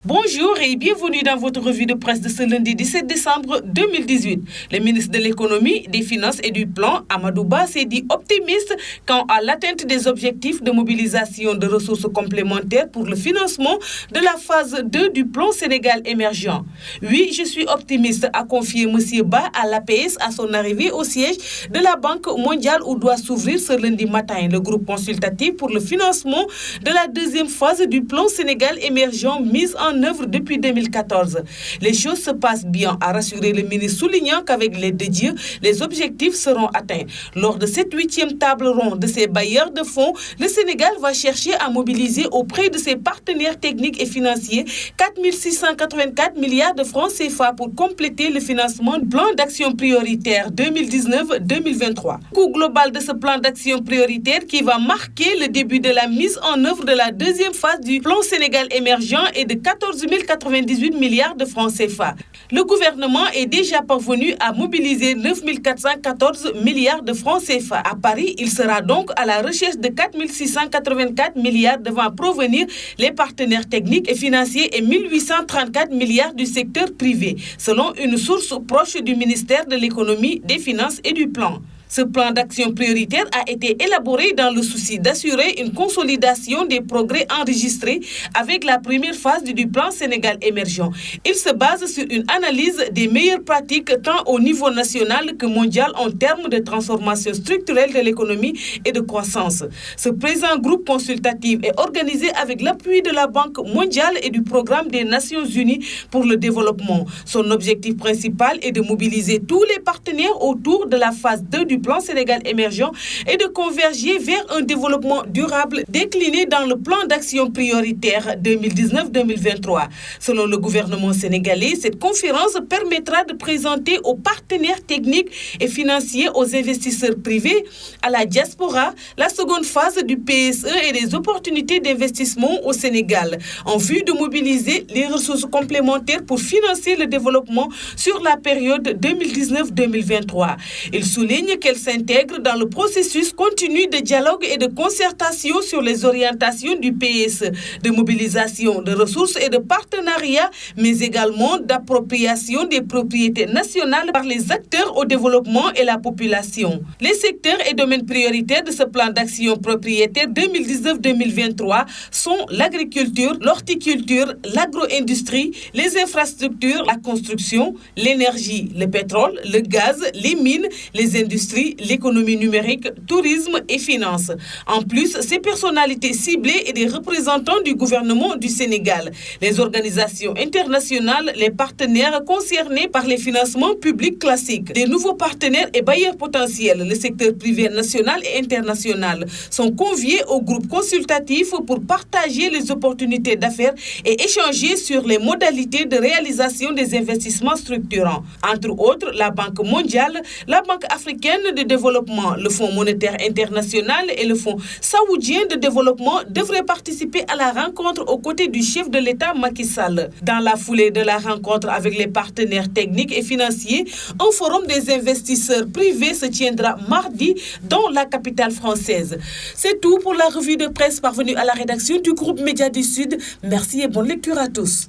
Bonjour et bienvenue dans votre revue de presse de ce lundi 17 décembre 2018. Le ministre de l'économie, des finances et du plan, Amadou Ba, s'est dit optimiste quant à l'atteinte des objectifs de mobilisation de ressources complémentaires pour le financement de la phase 2 du plan Sénégal émergent. Oui, je suis optimiste, a confié M. Ba à l'APS à son arrivée au siège de la Banque mondiale où doit s'ouvrir ce lundi matin le groupe consultatif pour le financement de la deuxième phase du plan Sénégal émergent mise en œuvre depuis 2014. Les choses se passent bien, a rassuré le ministre, soulignant qu'avec l'aide de Dieu, les objectifs seront atteints. Lors de cette 8e table ronde de ses bailleurs de fonds, le Sénégal va chercher à mobiliser auprès de ses partenaires techniques et financiers 4 684 milliards de francs CFA pour compléter le financement du plan d'action prioritaire 2019-2023. Le coût global de ce plan d'action prioritaire qui va marquer le début de la mise en œuvre de la deuxième phase du plan Sénégal émergent est de 14 098 milliards de francs CFA. Le gouvernement est déjà parvenu à mobiliser 9 414 milliards de francs CFA. À Paris, il sera donc à la recherche de 4 684 milliards devant provenir les partenaires techniques et financiers et 1 834 milliards du secteur privé, selon une source proche du ministère de l'économie, des finances et du plan. Ce plan d'action prioritaire a été élaboré dans le souci d'assurer une consolidation des progrès enregistrés avec la première phase du plan Sénégal émergent. Il se base sur une analyse des meilleures pratiques tant au niveau national que mondial en termes de transformation structurelle de l'économie et de croissance. Ce présent groupe consultatif est organisé avec l'appui de la Banque mondiale et du Programme des Nations unies pour le développement. Son objectif principal est de mobiliser tous les partenaires autour de la phase 2 du plan Sénégal émergent et de converger vers un développement durable décliné dans le plan d'action prioritaire 2019-2023. Selon le gouvernement sénégalais, cette conférence permettra de présenter aux partenaires techniques et financiers, aux investisseurs privés, à la diaspora, la seconde phase du PSE et les opportunités d'investissement au Sénégal, en vue de mobiliser les ressources complémentaires pour financer le développement sur la période 2019-2023. Il souligne qu'elle s'intègre dans le processus continu de dialogue et de concertation sur les orientations du PSE, de mobilisation de ressources et de partenariat, mais également d'appropriation des propriétés nationales par les acteurs au développement et la population. Les secteurs et domaines prioritaires de ce plan d'action propriétaire 2019-2023 sont l'agriculture, l'horticulture, l'agro-industrie, les infrastructures, la construction, l'énergie, le pétrole, le gaz, les mines, les industries, l'économie numérique, tourisme et finances. En plus, ces personnalités ciblées et des représentants du gouvernement du Sénégal, les organisations internationales, les partenaires concernés par les financements publics classiques, des nouveaux partenaires et bailleurs potentiels, le secteur privé national et international, sont conviés au groupe consultatif pour partager les opportunités d'affaires et échanger sur les modalités de réalisation des investissements structurants. Entre autres, la Banque mondiale, la Banque africaine de développement, le Fonds monétaire international et le Fonds saoudien de développement devraient participer à la rencontre aux côtés du chef de l'État Macky Sall. Dans la foulée de la rencontre avec les partenaires techniques et financiers, un forum des investisseurs privés se tiendra mardi dans la capitale française. C'est tout pour la revue de presse parvenue à la rédaction du groupe Média du Sud. Merci et bonne lecture à tous.